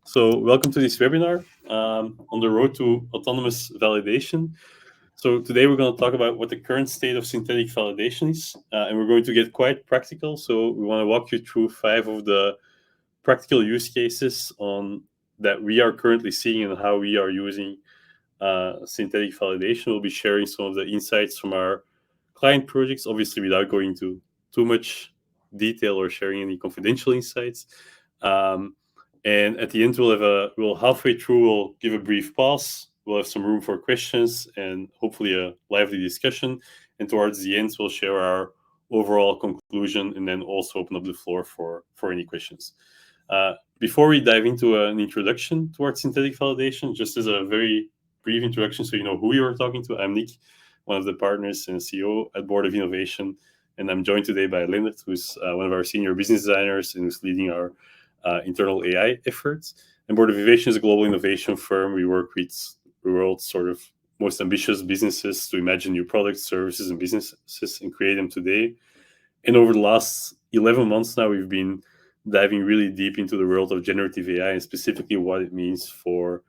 So, welcome to this webinar on the road to autonomous validation. So, today we're going to talk about what the current state of synthetic validation is, and we're going to get quite practical. So, we want to walk you through 5 of the practical use cases on that we are currently seeing and how we are using synthetic validation. We'll be sharing some of the insights from our client projects, obviously without going into too much detail or sharing any confidential insights. And at the end, we'll halfway through, we'll give a brief pause. We'll have some room for questions and hopefully a lively discussion. And towards the end, we'll share our overall conclusion and then also open up the floor for any questions. Before we dive into an introduction towards synthetic validation, just as a very brief introduction so you know who you are talking to, I'm Nick, one of the partners and CEO at Board of Innovation. And I'm joined today by Leonard, who's one of our senior business designers and who's leading our internal AI efforts. And Board of Innovation is a global innovation firm. We work with the world's sort of most ambitious businesses to imagine new products, services, and businesses and create them today. And over the last 11 months now, we've been diving really deep into the world of generative AI and specifically what it means for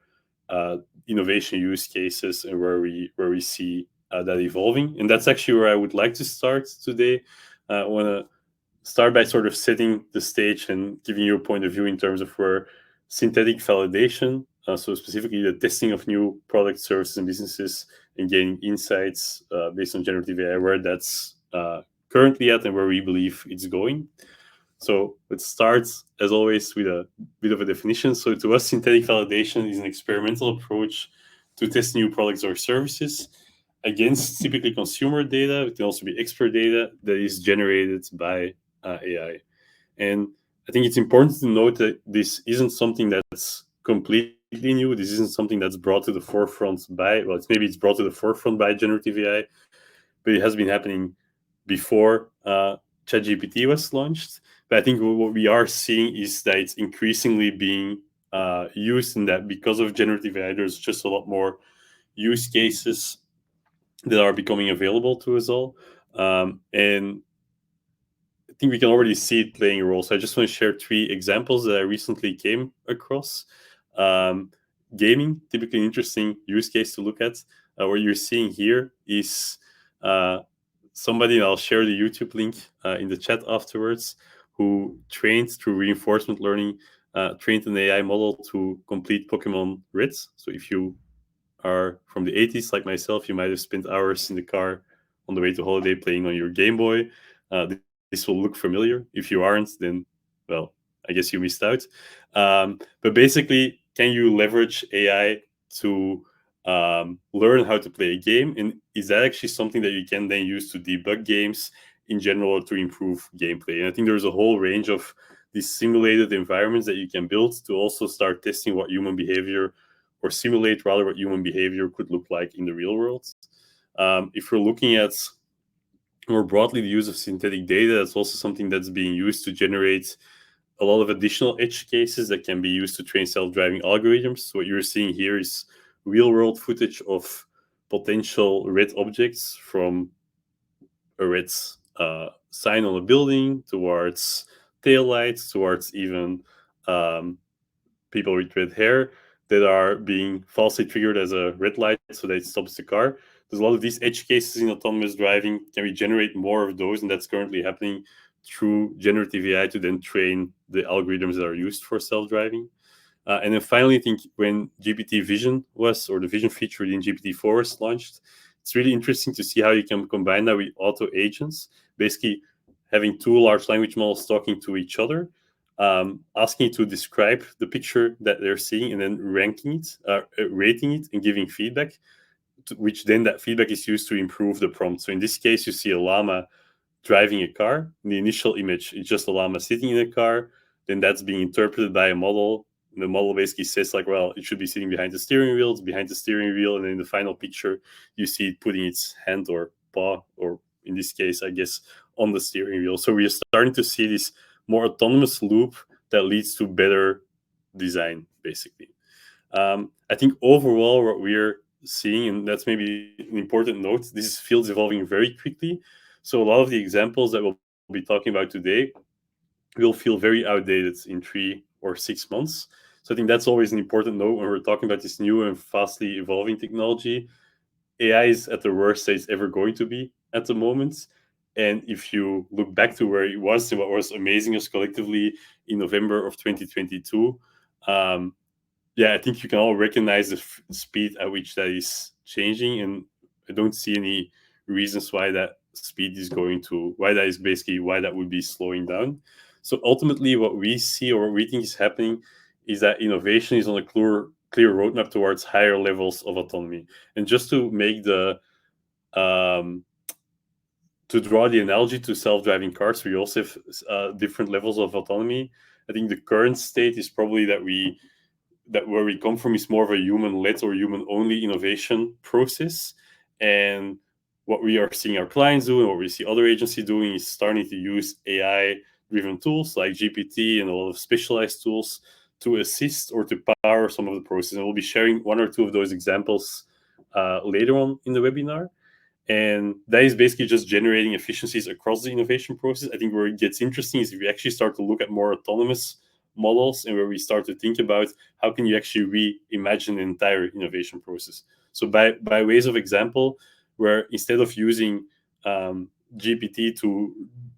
innovation use cases and where we see that evolving. And that's actually where I would like to start today. I want to start by sort of setting the stage and giving you a point of view in terms of where synthetic validation, so specifically the testing of new products, services, and businesses, and gaining insights based on generative AI, where that's currently at and where we believe it's going. So let's start, as always, with a bit of a definition. So to us, synthetic validation is an experimental approach to test new products or services against typically consumer data. It can also be expert data that is generated by AI. And I think it's important to note that this isn't something that's completely new. This isn't something that's brought to the forefront by, well, it's brought to the forefront by generative AI, but it has been happening before ChatGPT was launched. But I think what we are seeing is that it's increasingly being used, and that because of generative AI, there's just a lot more use cases that are becoming available to us all. And I think we can already see it playing a role. So I just want to share 3 examples that I recently came across. Gaming, typically an interesting use case to look at. What you're seeing here is somebody, and I'll share the YouTube link in the chat afterwards, who trained through reinforcement learning, trained an AI model to complete Pokemon Red. So if you are from the 80s like myself, you might have spent hours in the car on the way to holiday playing on your Game Boy. This will look familiar. If you aren't, then, well, I guess you missed out. But basically, can you leverage AI to learn how to play a game? And is that actually something that you can then use to debug games in general or to improve gameplay? And I think there's a whole range of these simulated environments that you can build to also start testing what human behavior, or simulate rather what human behavior could look like in the real world. If we're looking at more broadly the use of synthetic data, that's also something that's being used to generate a lot of additional edge cases that can be used to train self-driving algorithms. So what you're seeing here is real-world footage of potential red objects, from a red sign on a building towards taillights, towards even people with red hair that are being falsely triggered as a red light so that it stops the car. There's a lot of these edge cases in autonomous driving. Can we generate more of those? And that's currently happening through generative AI to then train the algorithms that are used for self-driving. And then finally, I think when GPT Vision was, or the Vision feature in GPT-4 was launched, it's really interesting to see how you can combine that with auto agents, basically having 2 large language models talking to each other, asking it to describe the picture that they're seeing and then ranking it, rating it, and giving feedback, which then that feedback is used to improve the prompt. So in this case, you see a llama driving a car. In the initial image, it's just a llama sitting in a car. Then that's being interpreted by a model. And the model basically says, like, well, it should be sitting behind the steering wheel. It's behind the steering wheel. And then in the final picture, you see it putting its hand or paw, or in this case, I guess, on the steering wheel. So we are starting to see this more autonomous loop that leads to better design, basically. I think overall what we're seeing, and that's maybe an important note, this field's evolving very quickly. So a lot of the examples that we'll be talking about today will feel very outdated in 3 or 6 months. So I think that's always an important note when we're talking about this new and fastly evolving technology. AI is at the worst state it's ever going to be at the moment. And if you look back to where it was and what was amazing us collectively in November of 2022, I think you can all recognize the speed at which that is changing. And I don't see any reasons why that speed is why that would be slowing down. So ultimately, what we see or what we think is happening is that innovation is on a clear roadmap towards higher levels of autonomy. And just to make um, to draw the analogy to self-driving cars, we also have different levels of autonomy. I think the current state is probably that where we come from is more of a human-led or human-only innovation process. And what we are seeing our clients do and what we see other agencies doing is starting to use AI-driven tools like GPT and a lot of specialized tools to assist or to power some of the process. And we'll be sharing one or two of those examples later on in the webinar. And that is basically just generating efficiencies across the innovation process. I think where it gets interesting is if we actually start to look at more autonomous models and where we start to think about how can you actually reimagine the entire innovation process. So by ways of example, where instead of using GPT to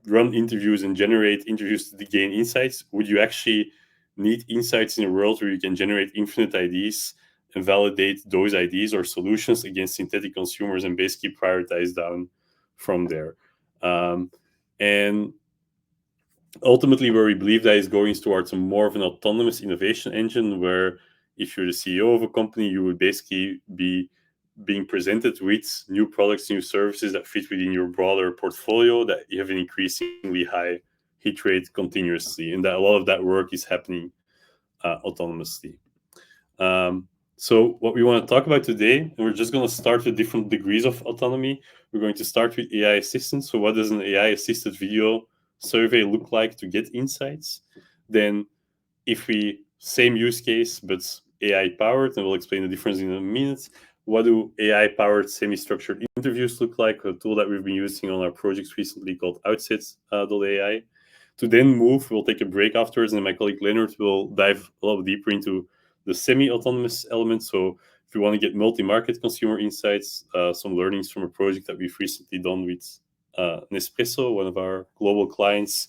run interviews and generate interviews to gain insights, would you actually need insights in a world where you can generate infinite ideas and validate those ideas or solutions against synthetic consumers and basically prioritize down from there? And ultimately, where we believe that is going is towards more of an autonomous innovation engine, where if you're the CEO of a company, you would basically be being presented with new products, new services that fit within your broader portfolio, that you have an increasingly high hit rate continuously, and that a lot of that work is happening autonomously. So what we want to talk about today, and we're just going to start with different degrees of autonomy. We're going to start with AI assistance. So what does an AI assisted video survey look like to get insights? Then if we, same use case, but AI powered, and we'll explain the difference in a minute. What do AI powered semi-structured interviews look like? A tool that we've been using on our projects recently called Outset.ai. To then move, we'll take a break afterwards, and my colleague Leonard will dive a lot deeper into the semi-autonomous element. So if you want to get multi-market consumer insights, some learnings from a project that we've recently done with Nespresso, one of our global clients.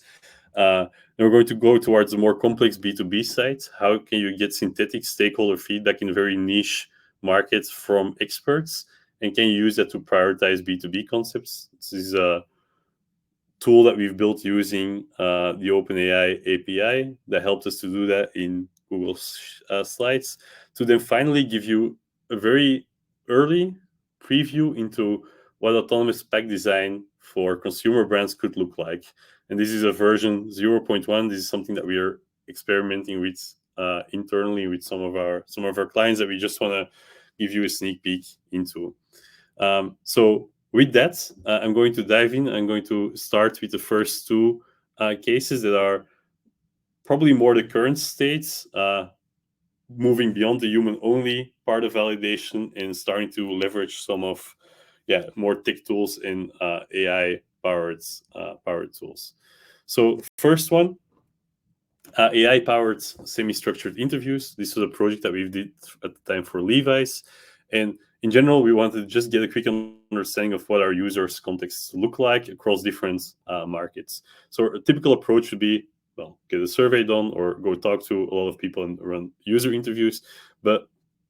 Then we're going to go towards the more complex B2B side. How can you get synthetic stakeholder feedback in very niche markets from experts? And can you use that to prioritize B2B concepts? This is a tool that we've built using the OpenAI API that helped us to do that in Google Slides, to then finally give you a very early preview into what autonomous pack design for consumer brands could look like. And this is a version 0.1. This is something that we are experimenting with internally with some of our clients that we just want to give you a sneak peek into. So with that, I'm going to dive in. I'm going to start with the first two cases that are probably more the current states, moving beyond the human-only part of validation and starting to leverage some of more tech tools and AI-powered tools. So first one, AI-powered semi-structured interviews. This was a project that we did at the time for Levi's. And in general, we wanted to just get a quick understanding of what our users' contexts look like across different markets. So a typical approach would be, well, get a survey done or go talk to a lot of people and run user interviews. But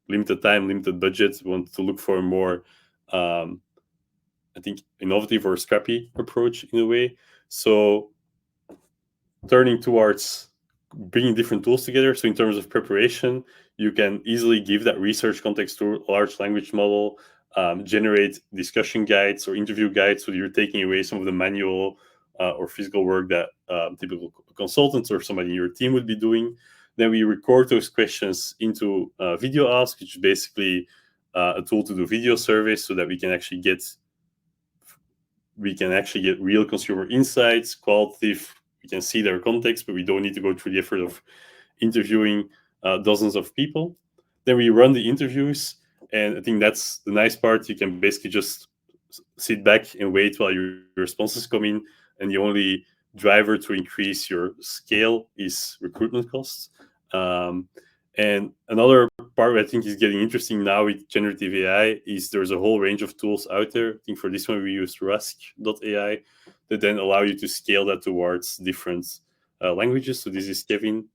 limited time, limited budget, we want to look for a more, I think, innovative or scrappy approach in a way. So turning towards bringing different tools together. So in terms of preparation, you can easily give that research context to a large language model, generate discussion guides or interview guides, so you're taking away some of the manual or physical work that typical consultants or somebody in your team would be doing. Then we record those questions into Video Ask, which is basically a tool to do video surveys so that we can actually get real consumer insights, qualitative. We can see their context, but we don't need to go through the effort of interviewing dozens of people. Then we run the interviews, and I think that's the nice part. You can basically just sit back and wait while your responses come in, and the only driver to increase your scale is recruitment costs. And another part I think is getting interesting now with generative AI is there's a whole range of tools out there. I think for this one we use Rusk.ai that then allow you to scale that towards different languages. So this is Kevin,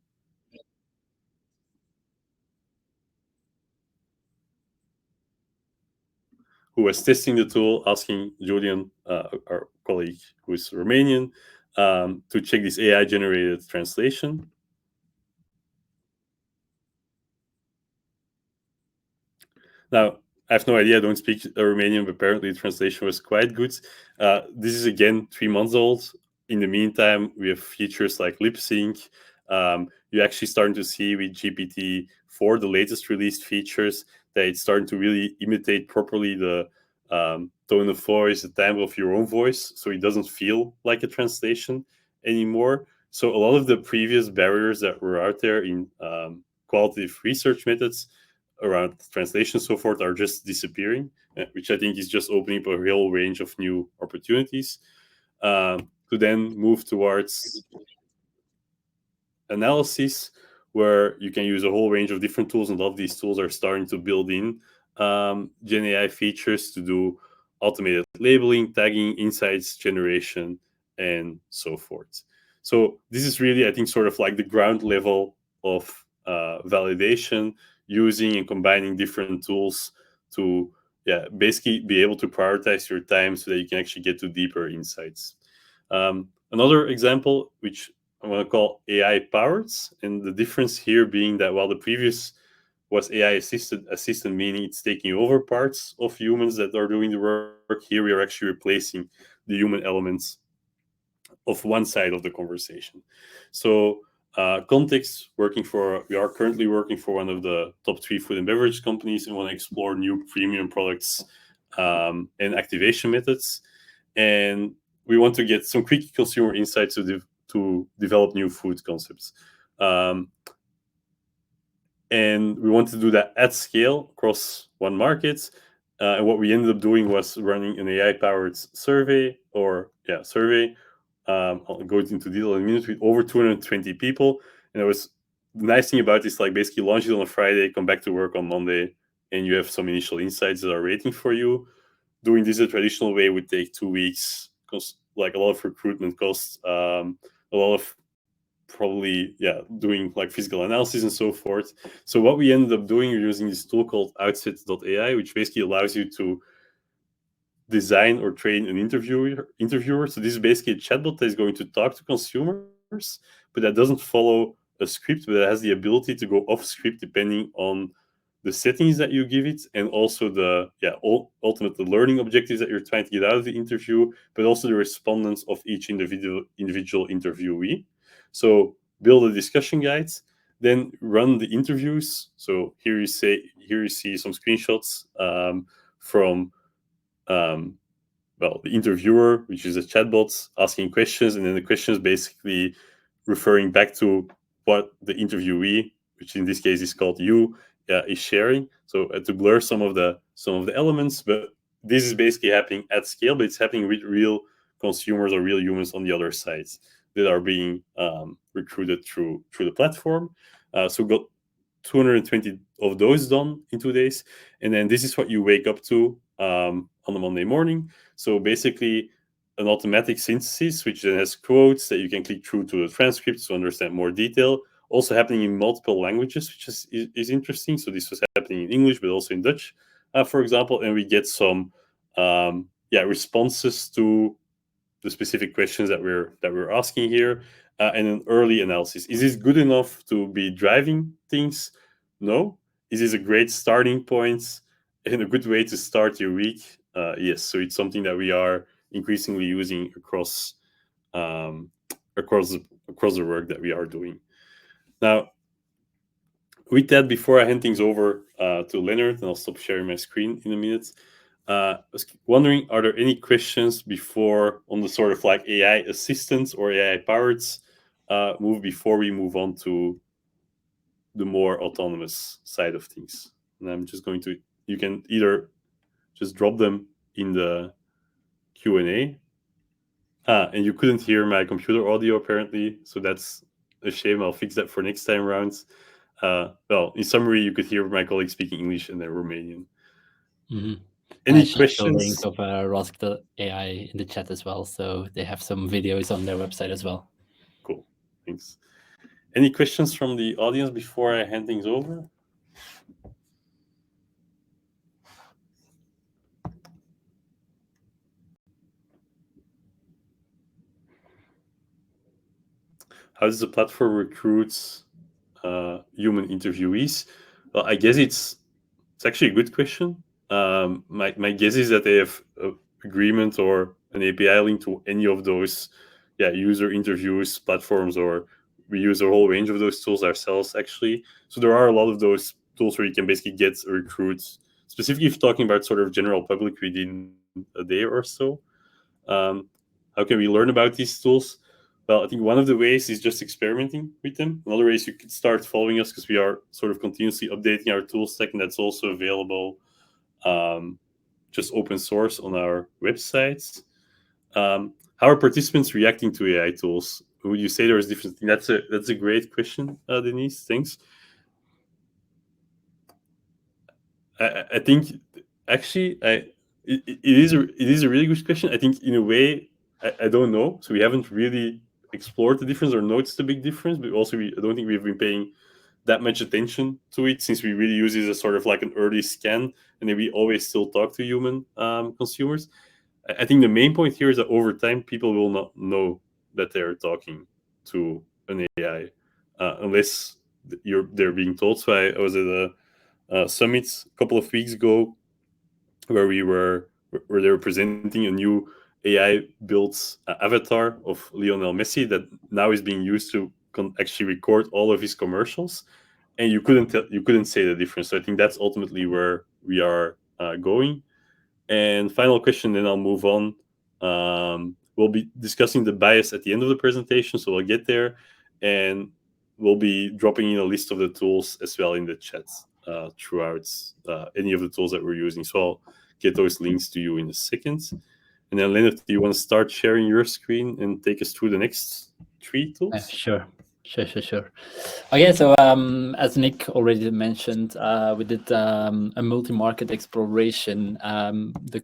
who was testing the tool, asking Julian, our colleague who is Romanian, to check this AI generated translation. Now, I have no idea. I don't speak Romanian, but apparently the translation was quite good. This is again 3 months old. In the meantime, we have features like lip sync. You're actually starting to see with GPT-4, the latest released features, that it's starting to really imitate properly the tone of voice, the timbre of your own voice, so it doesn't feel like a translation anymore. So a lot of the previous barriers that were out there in qualitative research methods around translation so forth are just disappearing, which I think is just opening up a real range of new opportunities to then move towards analysis, where you can use a whole range of different tools, and a lot of these tools are starting to build in Gen AI features to do automated labeling, tagging, insights generation, and so forth. So this is really, I think, sort of like the ground level of validation, using and combining different tools to, yeah, basically be able to prioritize your time so that you can actually get to deeper insights. Another example, which I want to call AI powered, and the difference here being that while the previous was AI assistant, meaning it's taking over parts of humans that are doing the work. Here we are actually replacing the human elements of one side of the conversation. So context, we are currently working for one of the top 3 food and beverage companies and want to explore new premium products and activation methods. And we want to get some quick consumer insights to develop new food concepts. And we want to do that at scale across one market. And what we ended up doing was running an AI-powered survey. I'll go into detail in a minute, with over 220 people. And it was the nice thing about this, like basically launch it on a Friday, come back to work on Monday, and you have some initial insights that are waiting for you. Doing this a traditional way would take 2 weeks, because like a lot of recruitment costs, a lot of probably doing like physical analysis and so forth. So what we ended up doing, we're using this tool called outset.ai, which basically allows you to design or train an interviewer. So this is basically a chatbot that is going to talk to consumers, but that doesn't follow a script, but it has the ability to go off script depending on the settings that you give it, and also the ultimate the learning objectives that you're trying to get out of the interview, but also the respondents of each individual interviewee. So build a discussion guide, then run the interviews. So here you see some screenshots from the interviewer, which is a chatbot, asking questions, and then the questions basically referring back to what the interviewee, which in this case is called you, is sharing. So to blur some of the elements, but this is basically happening at scale, but it's happening with real consumers or real humans on the other side that are being recruited through the platform. So got 220 of those done in 2 days, and then this is what you wake up to on a Monday morning. So basically an automatic synthesis, which then has quotes that you can click through to the transcripts to understand more detail, also happening in multiple languages, which is interesting. So this was happening in English but also in Dutch, for example, and we get some responses to the specific questions that we're asking here, and an early analysis. Is this good enough to be driving things? No. Is this a great starting point and a good way to start your week? Yes. So it's something that we are increasingly using across across the work that we are doing. Now, with that, before I hand things over to Leonard, and I'll stop sharing my screen in a minute, I was wondering, are there any questions before on the sort of like AI assistants or AI powered move before we move on to the more autonomous side of things? And I'm just going to, you can either just drop them in the Q&A. And you couldn't hear my computer audio apparently, so that's a shame. I'll fix that for next time around. well, in summary, you could hear my colleague speaking English and then Romanian. Mm-hmm. Any I shared the link questions? of Rask.ai in the chat as well, so they have some videos on their website as well. Cool, thanks. Any questions from the audience before I hand things over? How does the platform recruit human interviewees? Well, I guess it's actually a good question. My guess is that they have an agreement or an API link to any of those, user interviews platforms, or we use a whole range of those tools ourselves actually. So there are a lot of those tools where you can basically get a recruit. Specifically, if talking about sort of general public within a day or so. Um, how can we learn about these tools? Well, I think one of the ways is just experimenting with them. Another way is you could start following us because we are sort of continuously updating our tool stack, and that's also available um, just open source on our websites. How are participants reacting to AI tools? Would you say there is different? That's a great question, Denise. Thanks. I think actually it is a really good question. I think in a way I don't know. So we haven't really explored the difference or noticed the big difference, but also I don't think we've been paying that much attention to it since we really use it as sort of like an early scan, and then we always still talk to human consumers. I think the main point here is that over time people will not know that they're talking to an AI unless they're being told. So I was at a summit a couple of weeks ago where they were presenting a new AI built avatar of Lionel Messi that now is being used to actually record all of his commercials, and you couldn't say the difference. So I think that's ultimately where we are going. And final question, then I'll move on. We'll be discussing the bias at the end of the presentation, so we'll get there, and we'll be dropping in a list of the tools as well in the chat throughout any of the tools that we're using. So I'll get those links to you in a second. And then, Leonard, do you want to start sharing your screen and take us through the next three tools? Sure. Okay, so as Nick already mentioned, we did a multi-market exploration. The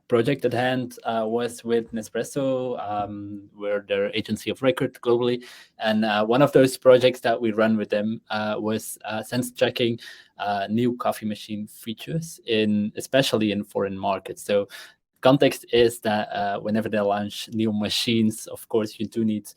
project at hand was with Nespresso. We're their agency of record globally, and one of those projects that we run with them was sense checking new coffee machine features especially in foreign markets. So context is that whenever they launch new machines, of course you do need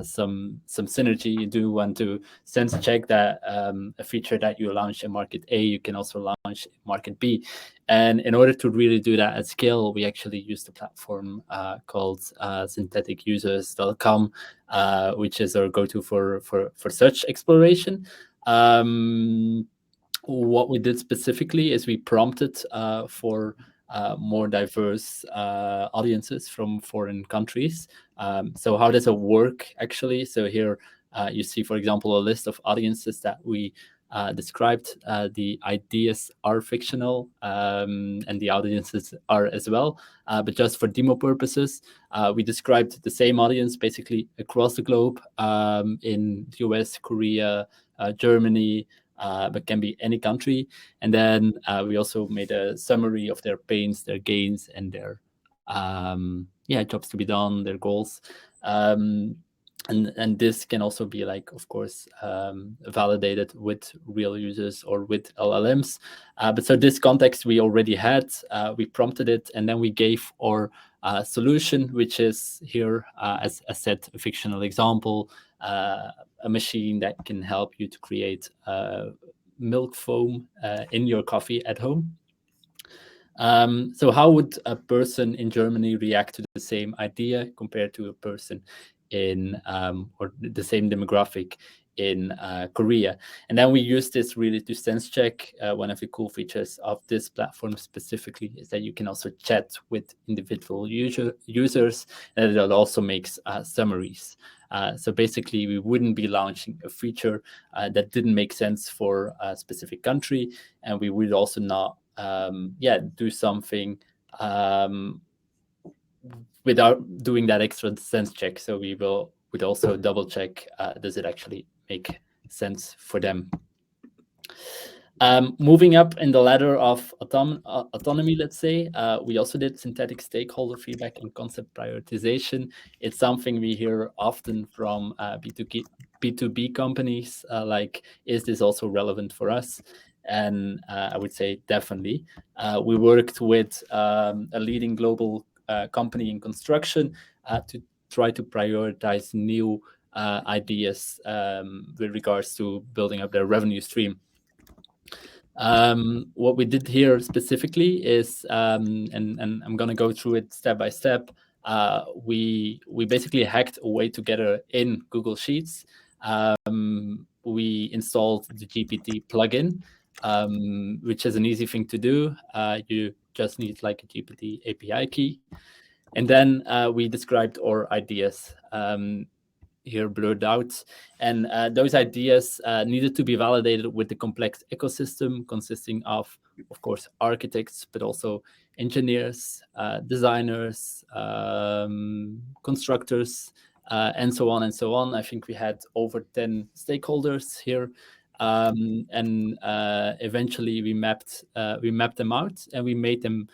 some synergy. You do want to sense check that a feature that you launch in market A, you can also launch in market B. And in order to really do that at scale, we actually use the platform called syntheticusers.com, which is our go-to for such exploration. What we did specifically is we prompted for more diverse audiences from foreign countries. So how does it work actually? So here you see, for example, a list of audiences that we described. The ideas are fictional and the audiences are as well. But just for demo purposes, we described the same audience basically across the globe in the US, Korea, Germany, but can be any country. And then we also made a summary of their pains, their gains, and their jobs to be done, their goals. And this can also be like, of course, validated with real users or with LLMs. But so this context we already had, we prompted it, and then we gave our solution, which is here, as I said, a fictional example, a machine that can help you to create milk foam in your coffee at home. So how would a person in Germany react to the same idea compared to a person in or the same demographic in Korea? And then we use this really to sense check. One of the cool features of this platform specifically is that you can also chat with individual users, and it also makes summaries. So basically, we wouldn't be launching a feature that didn't make sense for a specific country, and we would also not do something without doing that extra sense check. So would also double check, does it actually make sense for them? Moving up in the ladder of autonomy, let's say, we also did synthetic stakeholder feedback and concept prioritization. It's something we hear often from B2B companies, like, is this also relevant for us? And I would say definitely. We worked with a leading global company in construction to try to prioritize new ideas with regards to building up their revenue stream. What we did here specifically is, and I'm going to go through it step by step. We basically hacked a way together in Google Sheets. We installed the GPT plugin, which is an easy thing to do. You just need like a GPT API key. And then we described our ideas. Here blurred out. And those ideas needed to be validated with the complex ecosystem consisting of course, architects, but also engineers, designers, constructors, and so on and so on. I think we had over 10 stakeholders here. And eventually we mapped them out and we made them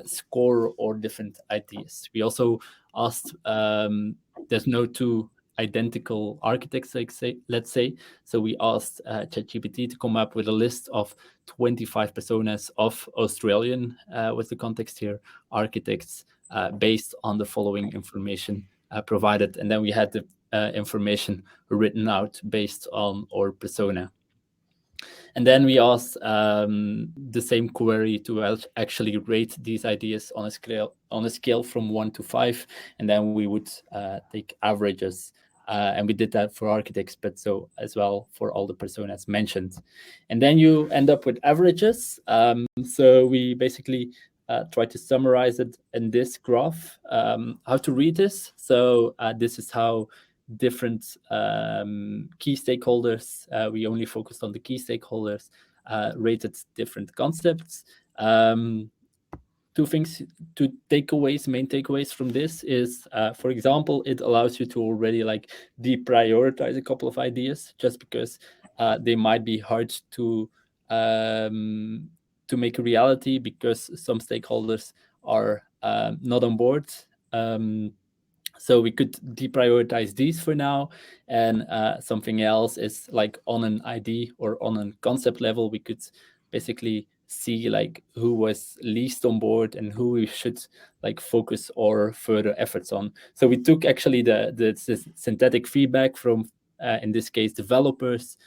score or different ideas. We also asked, there's no two identical architects, let's say. So we asked ChatGPT to come up with a list of 25 personas of Australian, with the context here, architects, based on the following information provided. And then we had the information written out based on our persona. And then we asked the same query to actually rate these ideas on a scale from 1 to 5, and then we would take averages. And we did that for architects, but so as well for all the personas mentioned. And then you end up with averages. So we basically try to summarize it in this graph. How to read this? So this is how different key stakeholders, we only focused on the key stakeholders, rated different concepts. Two things, main takeaways from this is, for example, it allows you to already like deprioritize a couple of ideas just because they might be hard to make a reality because some stakeholders are not on board. So we could deprioritize these for now, and something else is like on an ID or on a concept level, we could basically see like who was least on board and who we should like focus our further efforts on. So we took actually the synthetic feedback from, in this case, developers.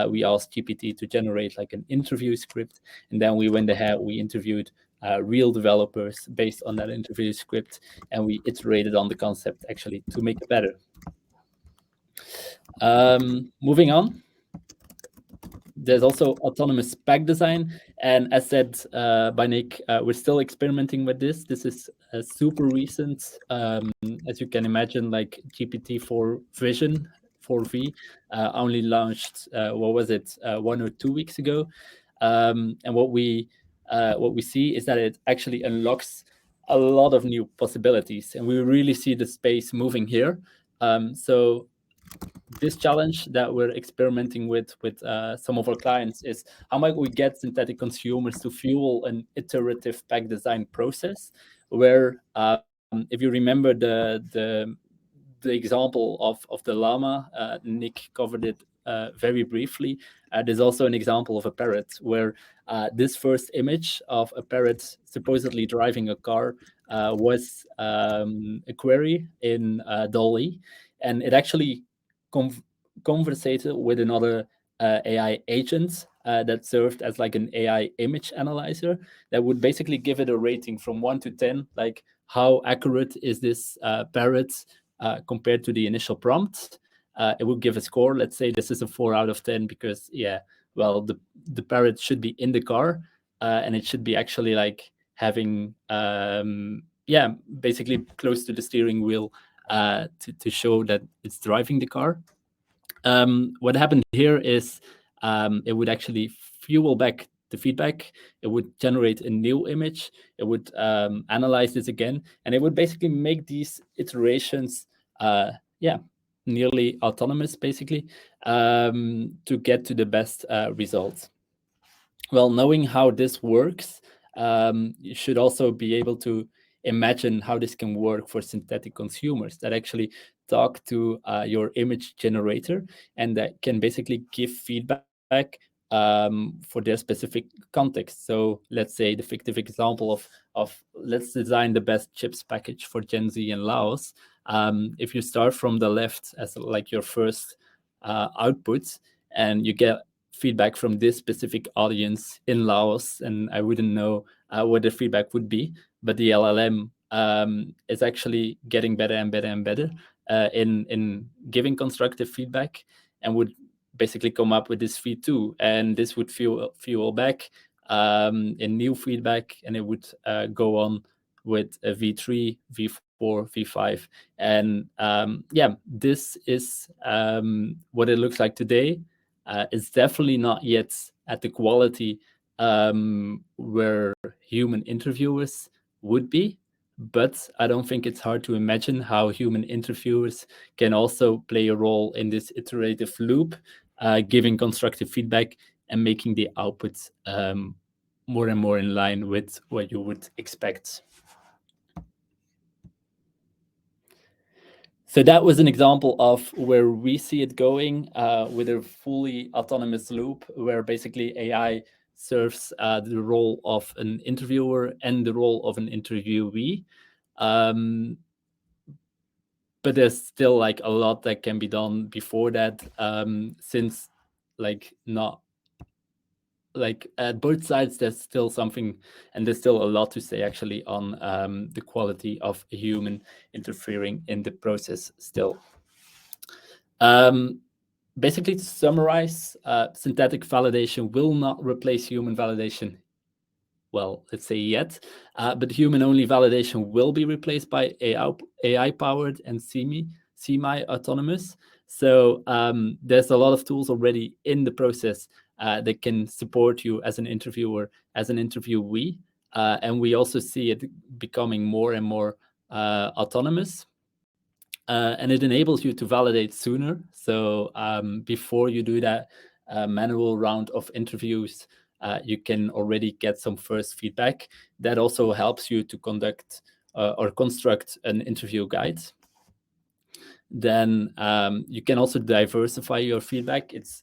We asked GPT to generate like an interview script, and then we went ahead, we interviewed real developers based on that interview script, and we iterated on the concept actually to make it better. Moving on, there's also autonomous pack design, and as said by Nick, we're still experimenting with this. This is super recent. As you can imagine, like GPT-4 Vision 4V only launched, what was it, 1 or 2 weeks ago, and what we see is that it actually unlocks a lot of new possibilities, and we really see the space moving here. So this challenge that we're experimenting with some of our clients is how might we get synthetic consumers to fuel an iterative pack design process where, if you remember the example of the llama, Nick covered it very briefly. There's also an example of a parrot where this first image of a parrot supposedly driving a car was a query in DALL-E, and it actually conversated with another AI agent that served as like an AI image analyzer that would basically give it a rating from 1 to 10, like how accurate is this parrot compared to the initial prompt. It would give a score. Let's say this is a 4 out of 10 because, yeah, well, the parrot should be in the car and it should be actually like having, basically close to the steering wheel to show that it's driving the car. What happened here is it would actually fuel back the feedback. It would generate a new image. It would analyze this again, and it would basically make these iterations, nearly autonomous, basically, to get to the best results. Well, knowing how this works, you should also be able to imagine how this can work for synthetic consumers that actually talk to your image generator and that can basically give feedback for their specific context. So let's say the fictive example of let's design the best chips package for Gen Z in Laos. If you start from the left as like your first output and you get feedback from this specific audience in Laos, and I wouldn't know what the feedback would be, but the LLM is actually getting better and better and better in giving constructive feedback, and would basically come up with this V2, and this would fuel back in new feedback, and it would go on with a V3, V4, V5. And yeah, this is what it looks like today. It's definitely not yet at the quality where human interviewers would be, but I don't think it's hard to imagine how human interviewers can also play a role in this iterative loop, giving constructive feedback and making the outputs more and more in line with what you would expect. So that was an example of where we see it going with a fully autonomous loop, where basically AI serves the role of an interviewer and the role of an interviewee. But there's still like a lot that can be done before that, since like not like at both sides there's still something, and there's still a lot to say actually on the quality of a human interfering in the process still. Basically, to summarize, synthetic validation will not replace human validation. Well, let's say yet, but human-only validation will be replaced by AI-powered and semi-autonomous. So there's a lot of tools already in the process that can support you as an interviewer, as an interviewee, and we also see it becoming more and more autonomous. And it enables you to validate sooner. So before you do that manual round of interviews, you can already get some first feedback. That also helps you to conduct or construct an interview guide. Then you can also diversify your feedback. It's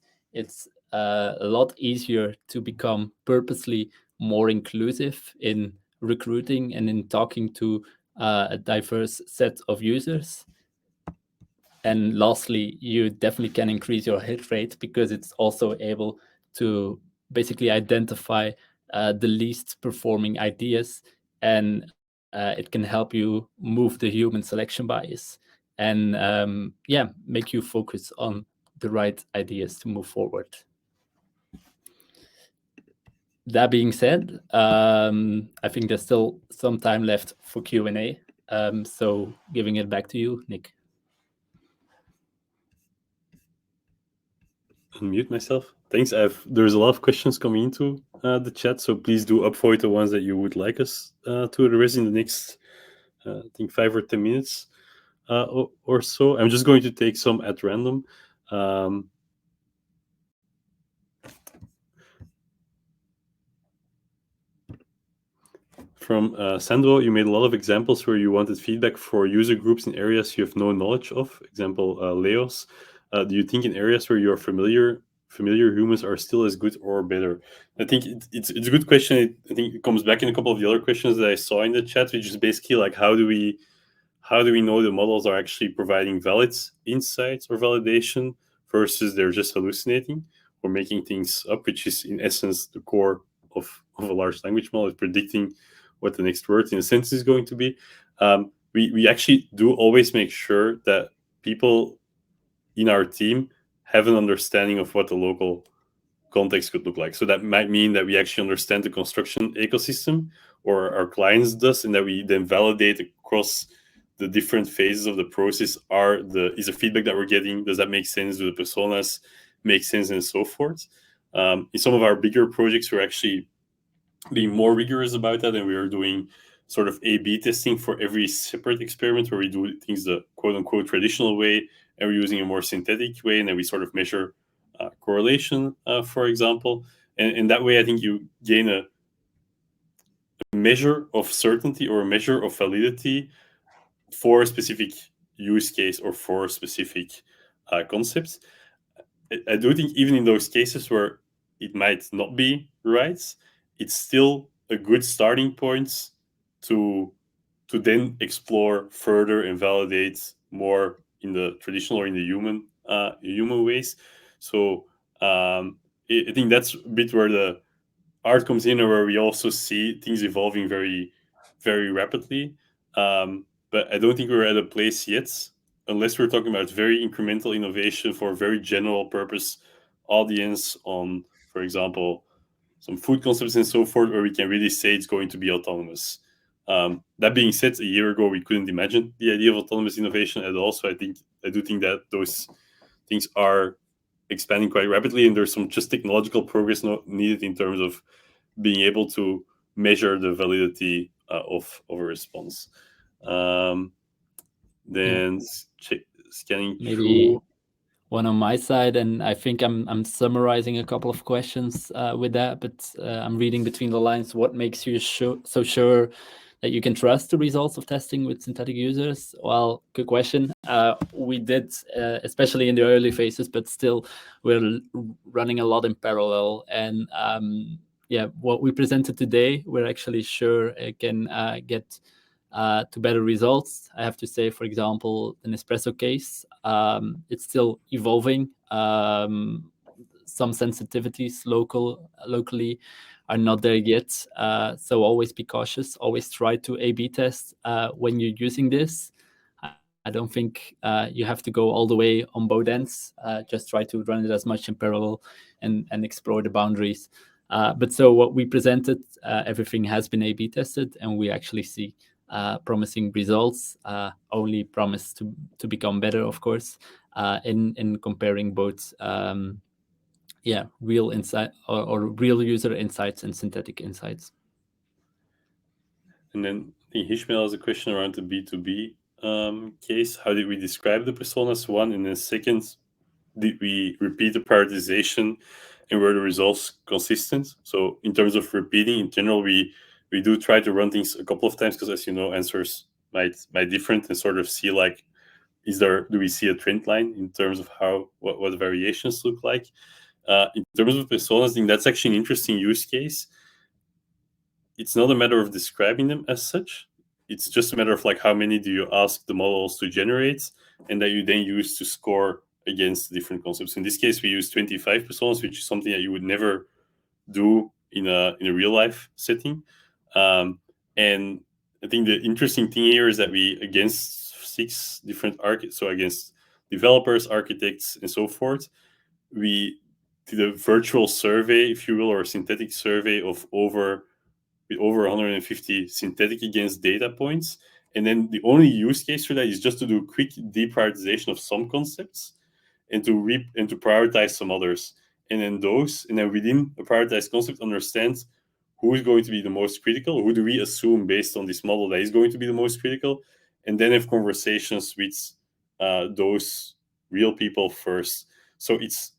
a lot easier to become purposely more inclusive in recruiting and in talking to a diverse set of users. And lastly, you definitely can increase your hit rate because it's also able to basically identify the least performing ideas, and it can help you move the human selection bias and yeah, make you focus on the right ideas to move forward. That being said, I think there's still some time left for Q&A. So giving it back to you, Nick. Unmute myself. Thanks. There's a lot of questions coming into the chat, so please do upvote the ones that you would like us to address in the next, I think, 5 or 10 minutes or so. I'm just going to take some at random. From Sandro, you made a lot of examples where you wanted feedback for user groups in areas you have no knowledge of. Example, Leos. Do you think in areas where you're familiar humans are still as good or better? I think it's a good question. I think it comes back in a couple of the other questions that I saw in the chat, which is basically like how do we know the models are actually providing valid insights or validation versus they're just hallucinating or making things up, which is in essence the core of a large language model, is predicting what the next word in a sentence is going to be. We actually do always make sure that people in our team have an understanding of what the local context could look like. So that might mean that we actually understand the construction ecosystem, or our clients does, and that we then validate across the different phases of the process. Is the feedback that we're getting, does that make sense? Do the personas make sense, and so forth? In some of our bigger projects, we're actually being more rigorous about that, and we are doing sort of A/B testing for every separate experiment, where we do things the quote-unquote traditional way, and we're using a more synthetic way, and then we sort of measure correlation, for example. And in that way, I think you gain a measure of certainty or a measure of validity for a specific use case or for a specific concepts. I do think even in those cases where it might not be right, it's still a good starting point to then explore further and validate more in the traditional or in the human ways. So I think that's a bit where the art comes in, or where we also see things evolving very, very rapidly. But I don't think we're at a place yet, unless we're talking about very incremental innovation for a very general purpose audience on, for example, some food concepts and so forth, where we can really say it's going to be autonomous. That being said, a year ago we couldn't imagine the idea of autonomous innovation at all. So I do think that those things are expanding quite rapidly, and there's some just technological progress needed in terms of being able to measure the validity of a response. Um, Yeah, then scanning maybe through. one on my side, and I think I'm summarizing a couple of questions with that, but I'm reading between the lines. What makes you so sure that you can trust the results of testing with synthetic users? Well, good question. We did, especially in the early phases, but still we're running a lot in parallel. And yeah, what we presented today, we're actually sure it can get to better results. I have to say, for example, the Nespresso case, it's still evolving. Some sensitivities locally are not there yet. So always be cautious. Always try to A/B test when you're using this. I don't think you have to go all the way on both ends. Just try to run it as much in parallel and explore the boundaries. But so what we presented, everything has been A/B tested, and we actually see promising results. Only promise to become better, of course, in comparing both real insight or real user insights and synthetic insights. And then I think Ishmael has a question around the B2B case. How did we describe the personas? One, and then second, did we repeat the prioritization, and were the results consistent? So in terms of repeating, in general, we do try to run things a couple of times, because, as you know, answers might different, and sort of see, like, do we see a trend line in terms of what the variations look like. In terms of personas, I think that's actually an interesting use case. It's not a matter of describing them as such. It's just a matter of, like, how many do you ask the models to generate, and that you then use to score against different concepts. In this case, we use 25 personas, which is something that you would never do in a real life setting. And I think the interesting thing here is that we, against 6 different so against developers, architects, and so forth, we did a virtual survey, if you will, or a synthetic survey of over 150 synthetic against data points. And then the only use case for that is just to do quick deprioritization of some concepts, and to prioritize some others. And then within a prioritized concept, understand who is going to be the most critical, who do we assume based on this model that is going to be the most critical, and then have conversations with those real people first. So it's,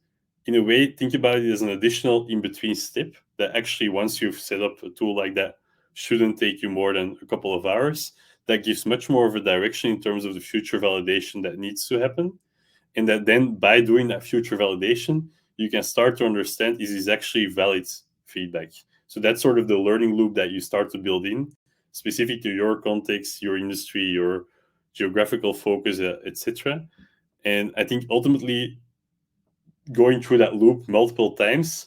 in a way, think about it as an additional in-between step that actually, once you've set up a tool like that, shouldn't take you more than a couple of hours. That gives much more of a direction in terms of the future validation that needs to happen. And that then, by doing that future validation, you can start to understand, is this actually valid feedback? So that's sort of the learning loop that you start to build in, specific to your context, your industry, your geographical focus, etc. And I think ultimately, going through that loop multiple times,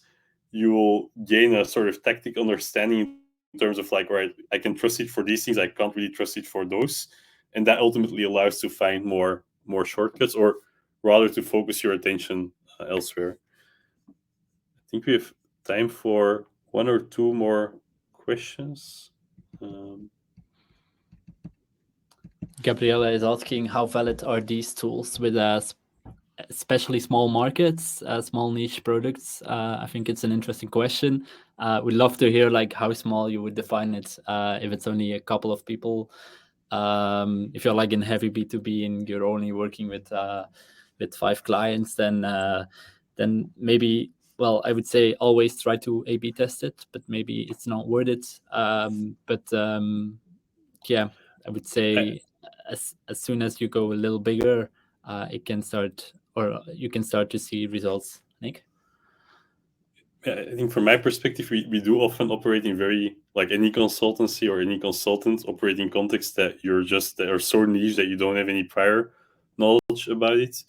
you will gain a sort of tactic understanding in terms of, like, right, I can trust it for these things, I can't really trust it for those. And that ultimately allows to find more shortcuts, or rather to focus your attention elsewhere. I think we have time for one or two more questions. Gabriela is asking, how valid are these tools with especially small markets, small niche products? I think it's an interesting question. We'd love to hear, like, how small you would define it. If it's only a couple of people, if you're like in heavy B2B and you're only working with 5 clients, then maybe well, I would say always try to A/B test it, but maybe it's not worth it. Yeah, I would say as soon as you go a little bigger, it can start, or you can start to see results. Nick? I think from my perspective, we do often operate in very, like any consultancy or any consultant operate in context that that are so niche that you don't have any prior knowledge about it.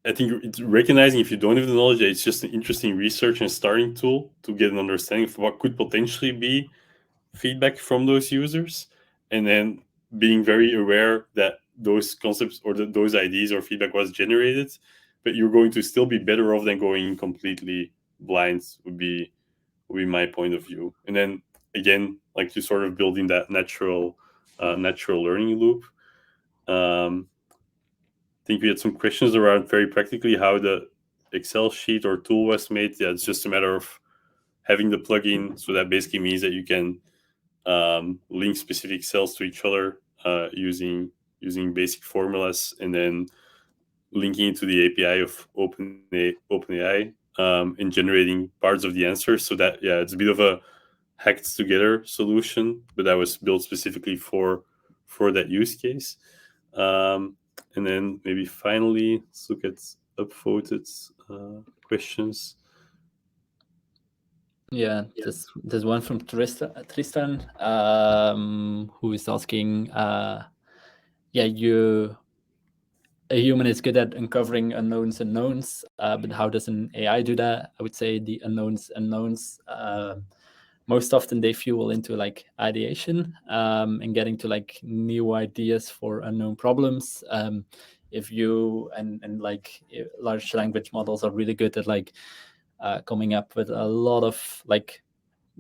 I think it's recognizing if you don't have the knowledge, that it's just an interesting research and starting tool to get an understanding of what could potentially be feedback from those users, and then being very aware that those concepts or those ideas or feedback was generated, but you're going to still be better off than going completely blind would be my point of view. And then again, like you sort of building that natural learning loop. I think we had some questions around very practically how the Excel sheet or tool was made. Yeah, it's just a matter of having the plugin. So that basically means that you can link specific cells to each other using basic formulas, and then linking it to the API of OpenAI and generating parts of the answer. So that, yeah, it's a bit of a hacked together solution, but that was built specifically for that use case. And then maybe finally, let's look at upvoted questions. Yeah, there's one from Tristan, who is asking, a human is good at uncovering unknowns and knowns, but how does an AI do that? I would say the unknowns and knowns, most often they fuel into like ideation, and getting to like new ideas for unknown problems. If you and like large language models are really good at like coming up with a lot of like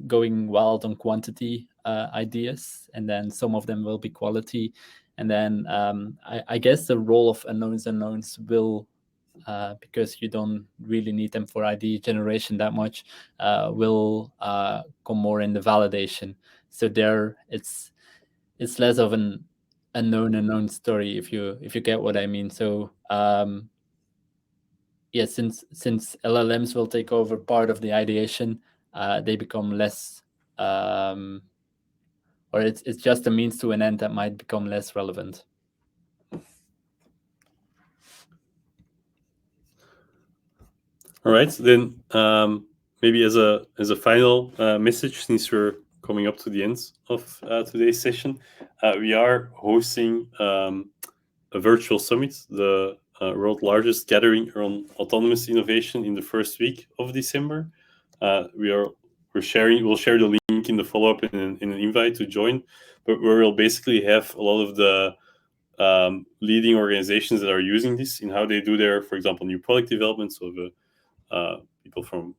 going wild on quantity ideas, and then some of them will be quality. And then I guess the role of unknowns and knowns will, because you don't really need them for ID generation that much, will come more in the validation. So there, it's less of an unknown story, if you get what I mean. So yeah, since LLMs will take over part of the ideation, they become less, or it's just a means to an end that might become less relevant. All right, then maybe as a final message, since we're coming up to the end of today's session, we are hosting a virtual summit, the world's largest gathering on autonomous innovation, in the first week of December. We'll share the link in the follow-up in an invite to join, but we'll basically have a lot of the leading organizations that are using this in how they do their, for example, new product development. So the people from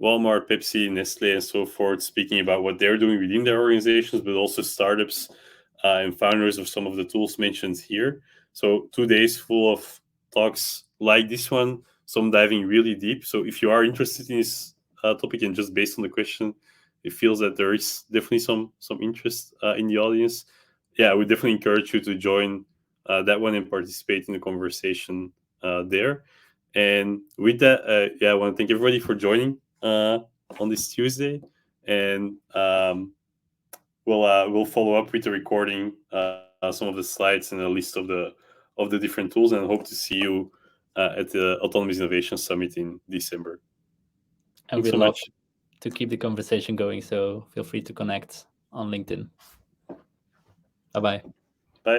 Walmart, Pepsi, Nestle, and so forth, speaking about what they're doing within their organizations, but also startups and founders of some of the tools mentioned here. So 2 days full of talks like this one, some diving really deep. So if you are interested in this topic, and just based on the question, it feels that there is definitely some interest in the audience, yeah, I would definitely encourage you to join that one and participate in the conversation there. And with that, I want to thank everybody for joining on this Tuesday, and we'll follow up with the recording, some of the slides, and a list of the different tools, and hope to see you at the Autonomous Innovation Summit in December. And Thanks we'd so love much. to keep the conversation going, so feel free to connect on LinkedIn. Bye-bye.